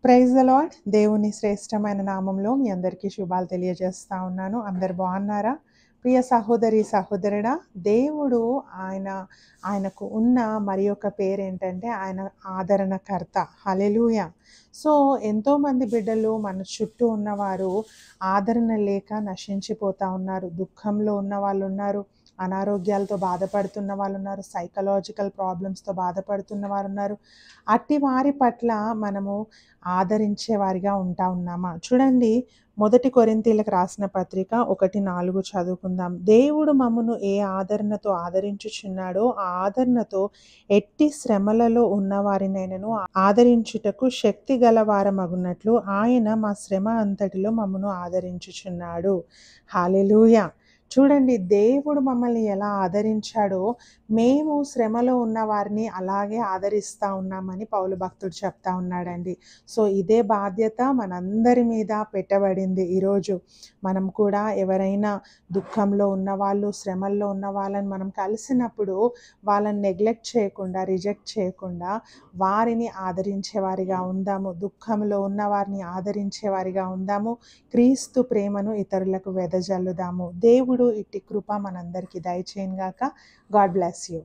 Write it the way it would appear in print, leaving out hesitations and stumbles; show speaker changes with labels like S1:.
S1: Praise the lord. దేవుని శ్రేష్టమైన నామంలో మీ అందరికీ శుభాలు తెలియజేస్తా ఉన్నాను. అందరు బాగున్నారా? ప్రియ సహోదరి సహోదరుడా, దేవుడు ఆయనకు ఉన్న మరి ఒక పేరేంటంటే ఆయన ఆదరణకర్త. హల్లెలూయా. సో ఎంతోమంది బిడ్డలు మన చుట్టూ ఉన్నవారు ఆదరణ లేక నశించిపోతూ ఉన్నారు. దుఃఖంలో ఉన్న వాళ్ళు ఉన్నారు, అనారోగ్యాలతో బాధపడుతున్న వాళ్ళు ఉన్నారు, సైకలాజికల్ ప్రాబ్లమ్స్తో బాధపడుతున్న వారు ఉన్నారు. అట్టి వారి పట్ల మనము ఆదరించే వారిగా ఉన్నామా? చూడండి, 1 కొరింథీయులకు రాసిన పత్రిక 1:4 చదువుకుందాం. దేవుడు మమ్మును ఏ ఆదరణతో ఆదరించుచున్నాడో ఆ ఆదరణతో ఎట్టి శ్రమలలో ఉన్నవారినైనను ఆదరించుటకు శక్తి గలవారమగునట్లు ఆయన మా శ్రమ అంతటిలో మమ్మను ఆదరించుచున్నాడు. హల్లెలూయా. చూడండి, దేవుడు మమ్మల్ని ఎలా ఆదరించాడో మేము శ్రమలో ఉన్న వారిని అలాగే ఆదరిస్తూ ఉన్నామని పౌలు భక్తుడు చెప్తా ఉన్నాడండి. సో ఇదే బాధ్యత మనందరి మీద పెట్టబడింది. ఈరోజు మనం కూడా ఎవరైనా దుఃఖంలో ఉన్నవాళ్ళు, శ్రమల్లో ఉన్న వాళ్ళని మనం కలిసినప్పుడు వాళ్ళని నెగ్లెక్ట్ చేయకుండా, రిజెక్ట్ చేయకుండా వారిని ఆదరించేవారిగా ఉందాము. దుఃఖంలో ఉన్న వారిని ఆదరించేవారిగా ఉందాము. క్రీస్తు ప్రేమను ఇతరులకు వెదజల్లుదాము. దేవుడు ఇట్టి కృప మనందరికీ దయచేయనుగాక. God bless you.